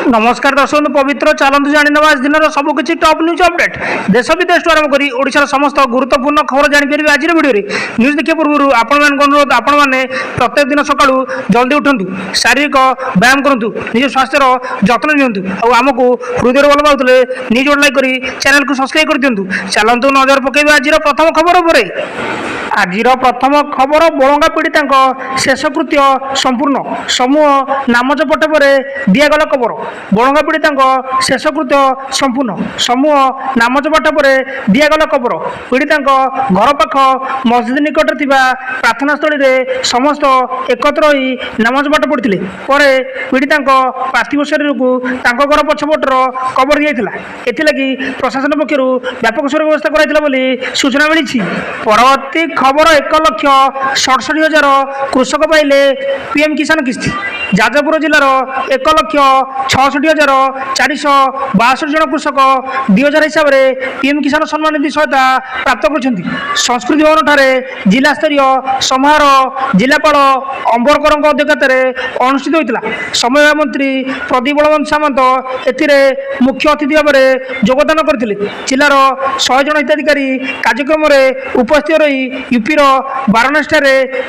नमस्कार दर्शक पवित्र चलतु जाणीनवा आज दिन सबकि टॉप न्यूज अपडेट देश विदेश आरंभ कर ओडिशार समस्त गुरुत्वपूर्ण खबर जापर आज भिडियो न्यूज देखा पूर्व आपण अनुरोध आपण मैंने प्रत्येक दिन सका जल्दी उठू शारीरिक व्यायाम करूँ निज स्वास्थ्यर जत्न नियंतु आमको हृदय बल पाते निज लाइक कर चैनल को सब्सक्राइब कर दिंतु चलतु नजर पकड़ आज प्रथम खबर पर आज प्रथम खबर बलंगा पीड़िता शेषकृत्य संपूर्ण समूह नामच पट पर दिगला खबर बलंगा पीड़िता शेषकृत्य संपूर्ण समूह नामच पट पर दिगला खबर पीड़िता घर पाख मस्जिद निकट प्रार्थना स्थल में समस्त एकत्र हो नामच पाठ पढ़ते पीड़िता पार्थिव शरीर को घर पछपटर कबर दिखाई प्रशासन पक्ष व्यापक सुरक्षा व्यवस्था कराई सूचना मिली। परवर्ती खबर 1,67,000 कृषक पाइले पीएम किसान किस्ती जाजपुर जिलार 1,66,462 जन कृषक 2000 हिसाब से पीएम किसान सम्मान निधि सहायता प्राप्त कर संस्कृति भवन ठारे जिला स्तरीय समारोह जिलापाल अंबरकर अध्यक्षतार अनुष्ठित होता समय मंत्री प्रदीप बलवंत सामंत एथिरे मुख्य अतिथि भाव में योगदान करते जिलार 100 जन हिताधिकारी कार्यक्रम में उपस्थित रही यूपीर वाराणसी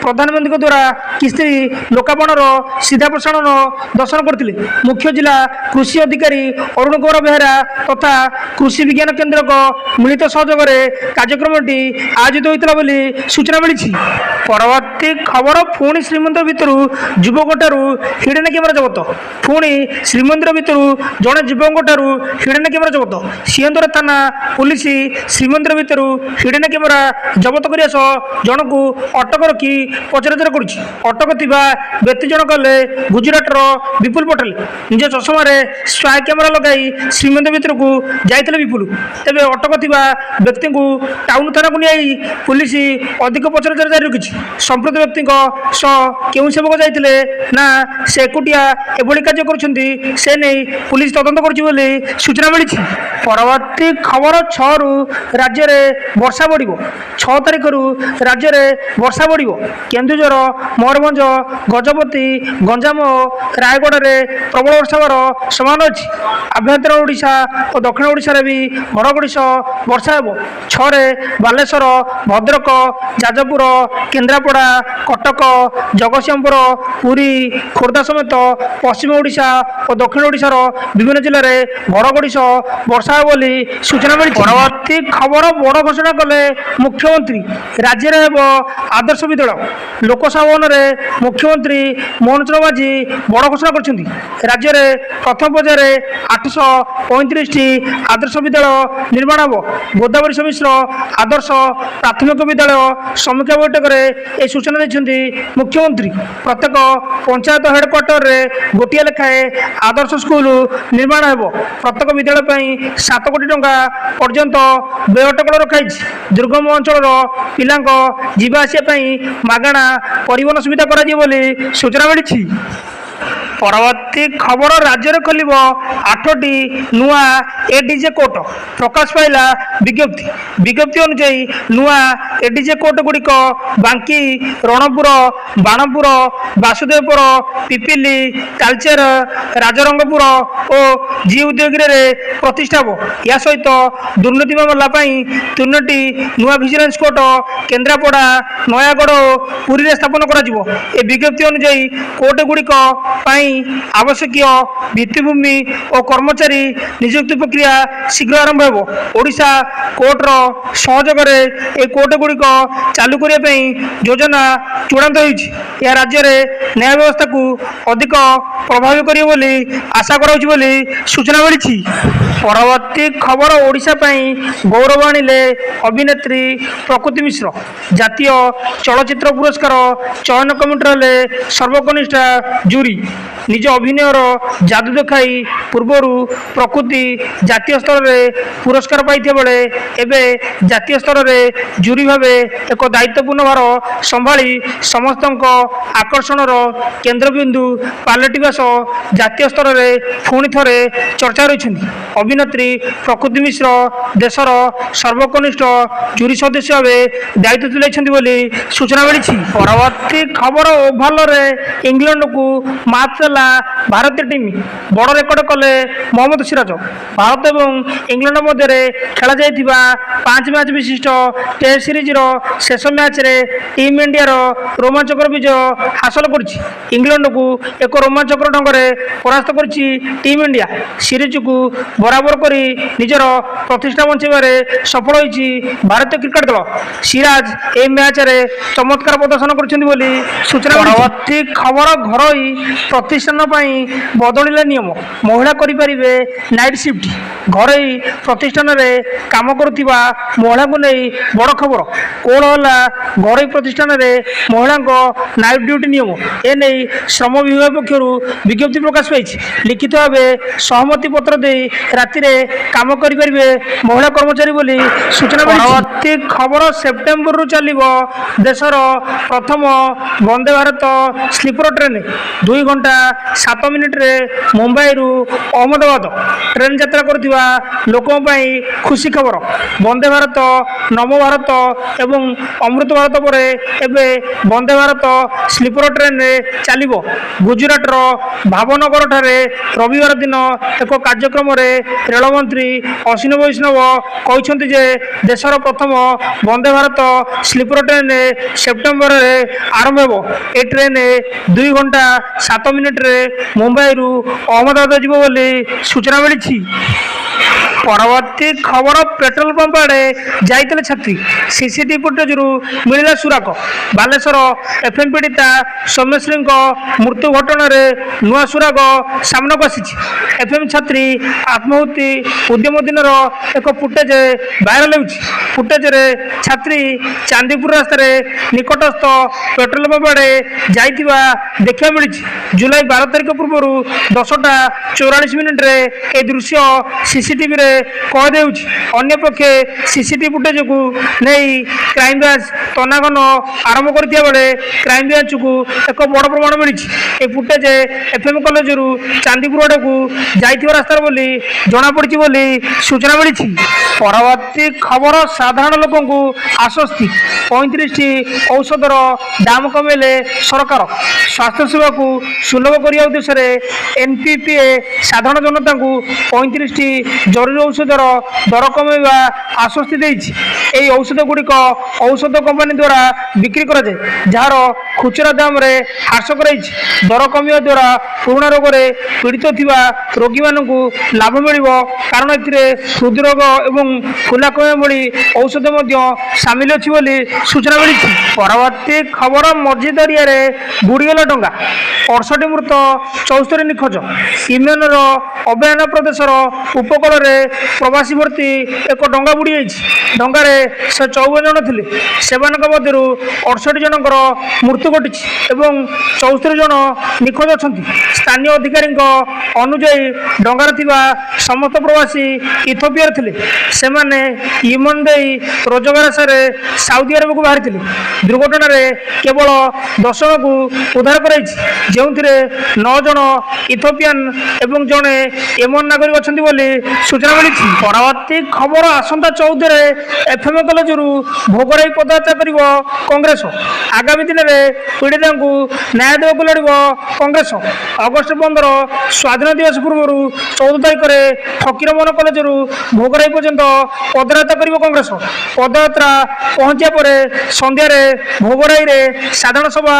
प्रधानमंत्री द्वारा किस्ती लोकार्पणर सीधा प्रसारण दर्शन करते मुख्य जिला कृषि अधिकारी अरुण कुमार बेहरा तथा कृषि विज्ञान केन्द्र मिलित सहयोग कार्यक्रम आयोजित होता सूचना मिली। परवर्ती खबर पुणी श्रीमंदिर भितर युवकठार हिडन कैमेरा जबत पुणी श्रीमंदिर भितर जड़े युवकठार हिडन कैमेरा जबत सिंहदर थाना पुलिस श्रीमंदिर भितर हिडन कैमेरा जबत कर जन को अटक रखी पचराचर करटक व्यक्ति जन कले गुजराटर विपुल पटेल निज चषमार स्पाई कैमेरा लगाई श्रीमंदिर भितर को जाते विपुल तेज अटक व्यक्ति को टाउन थाना को नहीं पुलिस अधिक पचराचर जारी रखी संप्रत व्यक्ति क्यों सेवक जाते ना से एकुटिया एभली कार्य कर पुलिस तदंत कर सूचना मिली। परवर्ती खबर 6 रु राज्य में वर्षा बढ़ 6 तारिख रु राज्य में वर्षा बढ़ केन्दुझर मयूरभंज गजपति गंजाम और रायगढ़ में प्रबल वर्षा होवर संभावना अच्छी आभ्यंतर ओडिशा और दक्षिण ओडिशा भी घड़घड़ी सह वर्षा हो 6 बालेश्वर भद्रक जाजपुर केन्द्रापड़ा कटक जगतसिंहपुर पुरी खोर्धा समेत पश्चिम ओडिशा और दक्षिण ओडिशार विभिन्न जिले में घड़घड़ी सह वर्षा हो सूचना मिली। परवर्ती खबर बड़ घोषणा कले मुख्यमंत्री राज्य में आदर्श विद्यालय लोकसभा भवन में मुख्यमंत्री मोहन चरण माझी बड़ घोषणा कर राज्य में प्रथम पर्यायर 835 आदर्श विद्यालय निर्माण हो गोदावरी मिश्र आदर्श प्राथमिक विद्यालय समीक्षा बैठक में सूचना देते मुख्यमंत्री प्रत्येक पंचायत हेडक्वार्टर में गोटे लेखाए आदर्श स्कूल निर्माण हो प्रत्येक विद्यालय 7 कोटी टंका पर्यंत व्यय अटकल रखाई दुर्गम अंचल पिला जावासवा मागणा परिवहन सुविधा कर सूचना मिली। परवर्ती खबर राज्य में खोल 8टी नुआ एडीजे कोर्ट प्रकाश पाइला विज्ञप्ति अनुसार नुआ एडीजे कोर्ट गुड़िक बांकी रणपुर बाणपुर वासुदेवपुर पिपिली तालचेर राजरंगपुर और जी उदयगिरी प्रतिष्ठा हो या सहित दुर्नीति मामला 3टी नुआ विजिलेंस कोर्ट केन्द्रापड़ा नयागढ़ और पुरी स्थापन कर विज्ञप्ति अनुसार कोर्ट गुड़िक आवश्यक भित्तिभूमि और कर्मचारी नियुक्ति प्रक्रिया शीघ्र आरंभ हो ओडिशा कोर्टर सहयोग में कोर्ट गुड़िक चालू करने योजना चूड़ांत हो राज्य में न्याय व्यवस्था को अधिक प्रभावी कर आशा कर सूचना मिली। परवर्ती खबर ओडिशा गौरव आणिले अभिनेत्री प्रकृति मिश्र जातीय चलचित्र पुरस्कार चयन कमिटी सर्वकनिष्ठा जूरी निज अभिनयर जादू देखाई पूर्वर प्रकृति जातीय स्तर में पुरस्कार पाई बेले एवं जातीय स्तर में जूरी भाव एक दायित्वपूर्ण भार संभाली समस्त आकर्षण केन्द्रबिंदु पालटिवा सह जातीय स्तर में पुणी थे चर्चा रही अभिनेत्री प्रकृति मिश्र देशर सर्वकनिष्ठ जूरी सदस्य भाव दायित्व तुलाई सूचना मिली। परवर्ती खबर ओभाल इंग्लैंड को मैच ହେଲା ଭାରତୀୟ ଟିମ୍ ବଡ଼ ରେକର୍ଡ କଲେ ମହମ୍ମଦ ସିରାଜ। ଭାରତ ଏବଂ ଇଂଲଣ୍ଡ ମଧ୍ୟରେ ଖେଳାଯାଇଥିବା 5 ମ୍ୟାଚ୍ ବିଶିଷ୍ଟ ଟେଷ୍ଟ ସିରିଜର ଶେଷ ମ୍ୟାଚ୍ରେ ଟିମ୍ ଇଣ୍ଡିଆର ରୋମାଞ୍ଚକର ବିଜୟ ହାସଲ କରିଛି। ଇଂଲଣ୍ଡକୁ ଏକ ରୋମାଞ୍ଚକର ଢଙ୍ଗରେ ପରାସ୍ତ କରିଛି ଟିମ୍ ଇଣ୍ଡିଆ। ସିରିଜକୁ ବରାବର କରି ନିଜର ପ୍ରତିଷ୍ଠା ବଞ୍ଚାଇବାରେ ସଫଳ ହୋଇଛି ଭାରତୀୟ କ୍ରିକେଟ ଦଳ। ସିରାଜ ଏହି ମ୍ୟାଚ୍ରେ ଚମତ୍କାର ପ୍ରଦର୍ଶନ କରିଛନ୍ତି ବୋଲି ସୂଚନା। ପରବର୍ତ୍ତୀ ଖବର, ଘରୋଇ ପ୍ରତିଷ୍ଠାନ ପାଇଁ ବଦଳିଲା ନିୟମ, ମହିଳା କରିପାରିବେ ନାଇଟ୍ ସିଫ୍ଟ। ଘରୋଇ ପ୍ରତିଷ୍ଠାନରେ କାମ କରୁଥିବା ମହିଳାଙ୍କୁ ନେଇ ବଡ଼ ଖବର। କୋହଳ ହେଲା ଘରୋଇ ପ୍ରତିଷ୍ଠାନରେ ମହିଳାଙ୍କ ନାଇଟ୍ ଡ୍ୟୁଟି ନିୟମ। ଏନେଇ ଶ୍ରମ ବିଭାଗ ପକ୍ଷରୁ ବିଜ୍ଞପ୍ତି ପ୍ରକାଶ ପାଇଛି। ଲିଖିତ ଭାବେ ସହମତି ପତ୍ର ଦେଇ ରାତିରେ କାମ କରିପାରିବେ ମହିଳା କର୍ମଚାରୀ ବୋଲି ସୂଚନା। ପରବର୍ତ୍ତୀ ଖବର, ସେପ୍ଟେମ୍ବରରୁ ଚାଲିବ ଦେଶର ପ୍ରଥମ ବନ୍ଦେ ଭାରତ ସ୍ଲିପର ଟ୍ରେନ୍। 2 ଘଣ୍ଟା 7 ମିନିଟ୍ରେ ମୁମ୍ବାଇରୁ ଅହମ୍ମଦାବାଦ ଟ୍ରେନ୍ ଯାତ୍ରା କରୁଥିବା ଲୋକଙ୍କ ପାଇଁ ଖୁସି ଖବର। ବନ୍ଦେ ଭାରତ, ନମ ଭାରତ ଏବଂ ଅମୃତ ଭାରତ ପରେ ଏବେ ବନ୍ଦେ ଭାରତ ସ୍ଲିପର ଟ୍ରେନ୍ରେ ଚାଲିବ। ଗୁଜରାଟର ଭାବନଗରଠାରେ ରବିବାର ଦିନ ଏକ କାର୍ଯ୍ୟକ୍ରମରେ ରେଳମନ୍ତ୍ରୀ ଅଶ୍ୱିନୀ ବୈଷ୍ଣବ କହିଛନ୍ତି ଯେ ଦେଶର ପ୍ରଥମ ବନ୍ଦେ ଭାରତ ସ୍ଲିପର ଟ୍ରେନ୍ ସେପ୍ଟେମ୍ବରରେ ଆରମ୍ଭ ହେବ। ଏ ଟ୍ରେନ୍ 2 ଘଣ୍ଟା 7 ମିନିଟ୍ରେ ମୁମ୍ବାଇରୁ ଅହମ୍ମଦାବାଦ ଯିବ ବୋଲି ସୂଚନା ମିଳିଛି। ପରବର୍ତ୍ତୀ ଖବର, ପେଟ୍ରୋଲ ପମ୍ପ ଆଡ଼େ ଯାଇଥିଲେ ଛାତ୍ରୀ, ସିସିଟିଭି ଫୁଟେଜରୁ ମିଳିଲା ସୁରାକ। ବାଲେଶ୍ୱର ଏଫ୍ଏମ୍ ପୀଡ଼ିତା ସୌମ୍ୟଶ୍ରୀଙ୍କ ମୃତ୍ୟୁ ଘଟଣାରେ ନୂଆ ସୁରାଗ ସାମ୍ନାକୁ ଆସିଛି। ଏଫ୍ଏମ୍ ଛାତ୍ରୀ ଆତ୍ମାହୁତି ଉଦ୍ୟମ ଦିନର ଏକ ଫୁଟେଜ ଭାଇରାଲ ହେଉଛି। ଫୁଟେଜରେ ଛାତ୍ରୀ ଚାନ୍ଦିପୁର ରାସ୍ତାରେ ନିକଟସ୍ଥ ପେଟ୍ରୋଲ ପମ୍ପ ଆଡ଼େ ଯାଇଥିବା ଦେଖିବାକୁ ମିଳିଛି। ଜୁଲାଇ 12 ତାରିଖ ପୂର୍ବରୁ 10ଟା 44 ମିନିଟ୍ରେ ଏହି ଦୃଶ୍ୟ ସିସିଟିଭିରେ କଏଦ ହେଉଛି। ଅନ୍ୟପକ୍ଷେ ସିସିଟିଭି ଫୁଟେଜକୁ ନେଇ କ୍ରାଇମବ୍ରାଞ୍ଚ ତନାଘନ ଆରମ୍ଭ କରିଥିବା ବେଳେ କ୍ରାଇମବ୍ରାଞ୍ଚକୁ ଏକ ବଡ଼ ପ୍ରମାଣ ମିଳିଛି। ଏହି ଫୁଟେଜ ଏଫ୍ଏମ୍ କଲେଜରୁ ଚାନ୍ଦିପୁର ଆଡ଼କୁ ଯାଇଥିବା ରାସ୍ତାର ବୋଲି ଜଣାପଡ଼ିଛି ବୋଲି ସୂଚନା ମିଳିଛି। ପରବର୍ତ୍ତୀ ଖବର, ସାଧାରଣ ଲୋକଙ୍କୁ ଆଶ୍ୱସ୍ତି, 35ଟି ଔଷଧର ଦାମ କମେଇଲେ ସରକାର। ସ୍ୱାସ୍ଥ୍ୟସେବାକୁ ସୁଲଭ କରିବା ଉଦ୍ଦେଶ୍ୟରେ ଏନ୍ପିପିଏ ସାଧାରଣ ଜନତାଙ୍କୁ 35ଟି ଜରୁରୀ ଔଷଧର ଦର କମାଇବା ଆଶ୍ୱସ୍ତି ଦେଇଛି। ଏହି ଔଷଧଗୁଡ଼ିକ ଔଷଧ କମ୍ପାନୀ ଦ୍ୱାରା ବିକ୍ରି କରାଯାଏ, ଯାହାର ଖୁଚୁରା ଦାମରେ ହ୍ରାସ କରାଯାଇଛି। ଦର କମିବା ଦ୍ୱାରା ପୁରୁଣା ରୋଗରେ ପୀଡ଼ିତ ଥିବା ରୋଗୀମାନଙ୍କୁ ଲାଭ ମିଳିବ, କାରଣ ଏଥିରେ ହୃଦରୋଗ ଏବଂ ଫୁଲା କମିବା ଭଳି ଔଷଧ ମଧ୍ୟ ସାମିଲ ଅଛି ବୋଲି ସୂଚନା ମିଳିଛି। ପରବର୍ତ୍ତୀ ଖବର, ମଝି ଦରିଆରେ ବୁଡ଼ିଗଲା ଡଙ୍ଗା, 68 ମୃତ, 74 ନିଖୋଜ। ୟେମେନର ଅବୟାନ ପ୍ରଦେଶର ଉପକୂଳରେ ପ୍ରବାସୀ ଭର୍ତ୍ତି ଏକ ଡଙ୍ଗା ବୁଡ଼ିଯାଇଛି। ଡଙ୍ଗାରେ 154 ଜଣ ଥିଲେ। ସେମାନଙ୍କ ମଧ୍ୟରୁ 68 ଜଣଙ୍କର ମୃତ୍ୟୁ ଘଟିଛି ଏବଂ 74 ଜଣ ନିଖୋଜ ଅଛନ୍ତି। ସ୍ଥାନୀୟ ଅଧିକାରୀଙ୍କ ଅନୁଯାୟୀ ଡଙ୍ଗାରେ ଥିବା ସମସ୍ତ ପ୍ରବାସୀ ଇଥିଓପିଆରେ ଥିଲେ। ସେମାନେ ୟେମେନ ଦେଇ ରୋଜଗାର ଆଶାରେ ସାଉଦି ଆରବକୁ ବାହାରିଥିଲେ। ଦୁର୍ଘଟଣାରେ କେବଳ 10 ଜଣଙ୍କୁ ଉଦ୍ଧାର କରାଯାଇଛି, ଯେଉଁଥିରେ 9 ଜଣ ଇଥିଓପିଆନ ଏବଂ ଜଣେ ୟେମେନ ନାଗରିକ ଅଛନ୍ତି ବୋଲି ସୂଚନା ମିଳିଛି। ପରବର୍ତ୍ତୀ ଖବର, ଆସନ୍ତା 14ରେ ଏଫ୍ଏମ୍ କଲେଜରୁ ଭୋଗରାଇ ପଦଯାତ୍ରା କରିବ କଂଗ୍ରେସ। ଆଗାମୀ ଦିନରେ ପୀଡ଼ିତାଙ୍କୁ ନ୍ୟାୟ ଦେବାକୁ ଲଢ଼ିବ କଂଗ୍ରେସ। ଅଗଷ୍ଟ 15 ସ୍ୱାଧୀନ ଦିବସ ପୂର୍ବରୁ 14 ତାରିଖରେ ଫକୀରମୋହନ କଲେଜରୁ ଭୋଗରାଇ ପର୍ଯ୍ୟନ୍ତ ପଦଯାତ୍ରା କରିବ କଂଗ୍ରେସ। ପଦଯାତ୍ରା ପହଞ୍ଚିବା ପରେ ସନ୍ଧ୍ୟାରେ ଭୋଗରାଇରେ ସାଧାରଣ ସଭା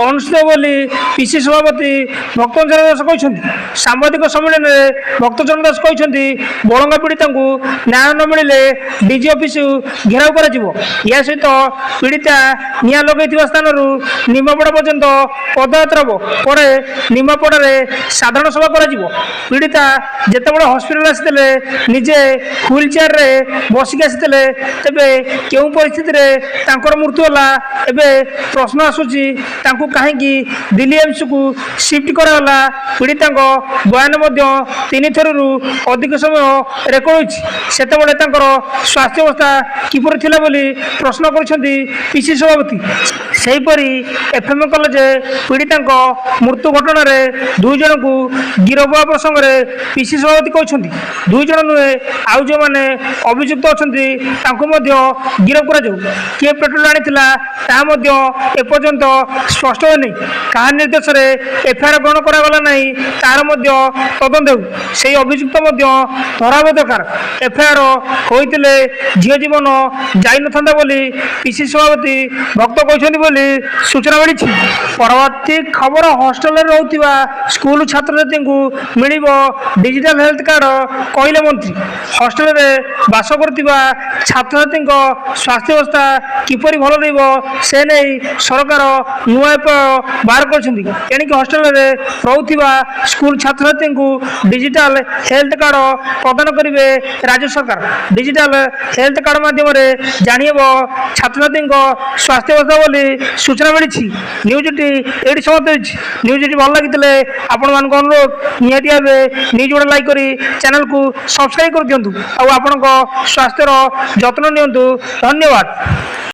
ଅନୁଷ୍ଠିତ ବୋଲି ପିସି ସଭାପତି ଭକ୍ତଚରଣ ଦାସ କହିଛନ୍ତି। ସାମ୍ବାଦିକ ସମ୍ମିଳନୀରେ ଭକ୍ତଚରଣ ଦାସ କହିଛନ୍ତି, ବଳଙ୍ଗା ପୀଡ଼ିତାଙ୍କୁ ନ୍ୟାୟ ନ ମିଳିଲେ ଡିଜି ଅଫିସ ଘେରାଉ କରାଯିବ। ଏହା ସହିତ ପୀଡ଼ିତା ନିଆଁ ଲଗାଇଥିବା ସ୍ଥାନରୁ ନିମାପଡ଼ା ପର୍ଯ୍ୟନ୍ତ ପଦଯାତ୍ରା ହେବ। ପରେ ନିମାପଡ଼ାରେ ସାଧାରଣ ସଭା କରାଯିବ। ପୀଡ଼ିତା ଯେତେବେଳେ ହସ୍ପିଟାଲ ଆସିଥିଲେ ନିଜେ ହୁଇଲ୍ ଚେୟାରରେ ବସିକି ଆସିଥିଲେ, ତେବେ କେଉଁ ପରିସ୍ଥିତିରେ ତାଙ୍କର ମୃତ୍ୟୁ ହେଲା? ଏବେ ପ୍ରଶ୍ନ ଆସୁଛି, ତାଙ୍କୁ କାହିଁକି ଦିଲ୍ଲୀ ଏମ୍ସକୁ ସିଫ୍ଟ କରାଗଲା? ପୀଡ଼ିତାଙ୍କ ବୟାନ ମଧ୍ୟ 3 ଥରରୁ ଅଧିକ ସମୟ ରେକର୍ଡ ହୋଇଛି। ସେତେବେଳେ ତାଙ୍କର ସ୍ୱାସ୍ଥ୍ୟ ଅବସ୍ଥା କିପରି ଥିଲା ବୋଲି ପ୍ରଶ୍ନ କରିଛନ୍ତି ପିସି ସଭାପତି। ସେହିପରି ଏଫ୍ଏମ୍ କଲେଜ ପୀଡ଼ିତାଙ୍କ ମୃତ୍ୟୁ ଘଟଣାରେ 2 ଜଣଙ୍କୁ ଗିରଫ ହେବା ପ୍ରସଙ୍ଗରେ ପିସି ସଭାପତି କହିଛନ୍ତି 2 ଜଣ ନୁହେଁ ଆଉ ଯେଉଁମାନେ ଅଭିଯୁକ୍ତ ଅଛନ୍ତି ତାଙ୍କୁ ମଧ୍ୟ ଗିରଫ କରାଯାଉ। କିଏ ପେଟ୍ରୋଲ ଆଣିଥିଲା ତାହା ମଧ୍ୟ ଏପର୍ଯ୍ୟନ୍ତ ସ୍ପଷ୍ଟ ହୋଇନି। କାହା ନିର୍ଦ୍ଦେଶରେ ଏଫ୍ଆଇଆର୍ ଗ୍ରହଣ କରାଗଲା ନାହିଁ ତାହାର ମଧ୍ୟ ତଦନ୍ତ ହେଉ। ସେହି ଅଭିଯୁକ୍ତ ମଧ୍ୟ ଧରା ହେବା ଦରକାର। ଏଫ୍ଆଇଆର୍ ହୋଇଥିଲେ ଝିଅ ଜୀବନ ଯାଇନଥାନ୍ତା ବୋଲି ପିସି ସଭାପତି ଭକ୍ତ କହିଛନ୍ତି ବୋଲି ସୂଚନା ମିଳିଛି। ପରବର୍ତ୍ତୀ ଖବର ହଷ୍ଟେଲରେ ରହୁଥିବା ସ୍କୁଲ ଛାତ୍ରଛାତ୍ରୀଙ୍କୁ ମିଳିବ ଡିଜିଟାଲ ହେଲ୍ଥ କାର୍ଡ କହିଲେ ମନ୍ତ୍ରୀ। ହଷ୍ଟେଲରେ ବାସ କରୁଥିବା ଛାତ୍ରଛାତ୍ରୀଙ୍କ ସ୍ୱାସ୍ଥ୍ୟାବସ୍ଥା କିପରି ଭଲ ରହିବ ସେ ନେଇ ସରକାର ନୂଆ ଉପାୟ ବାହାର କରିଛନ୍ତି। ଏଣିକି ହଷ୍ଟେଲରେ ରହୁଥିବା ସ୍କୁଲ ଛାତ୍ରଛାତ୍ରୀଙ୍କୁ ଡିଜିଟାଲ ହେଲ୍ଥ କାର୍ଡ ପ୍ରଦାନ କରିବେ ରାଜ୍ୟ ସରକାର। ଡିଜିଟାଲ ହେଲ୍ଥ କାର୍ଡ ମାଧ୍ୟମରେ ଜାଣିହେବ ଛାତ୍ରଛାତ୍ରୀଙ୍କ ସ୍ୱାସ୍ଥ୍ୟାବସ୍ଥା ବୋଲି ସୂଚନା ମିଳିଛି। ନ୍ୟୁଜ୍ଟି ଏଇଠି ସମାପ୍ତ ହୋଇଛି। ନ୍ୟୁଜ୍ଟି ଭଲ ଲାଗିଥିଲେ ଆପଣମାନଙ୍କ ଅନୁରୋଧ ନିହାତି ଭାବେ ନ୍ୟୁଜ୍ ଗୋଟେ ଲାଇକ୍ କରି ଚ୍ୟାନେଲକୁ ସବସ୍କ୍ରାଇବ୍ କରିଦିଅନ୍ତୁ ଆଉ ଆପଣଙ୍କ ସ୍ୱାସ୍ଥ୍ୟର ଯତ୍ନ ନିଅନ୍ତୁ। ଧନ୍ୟବାଦ।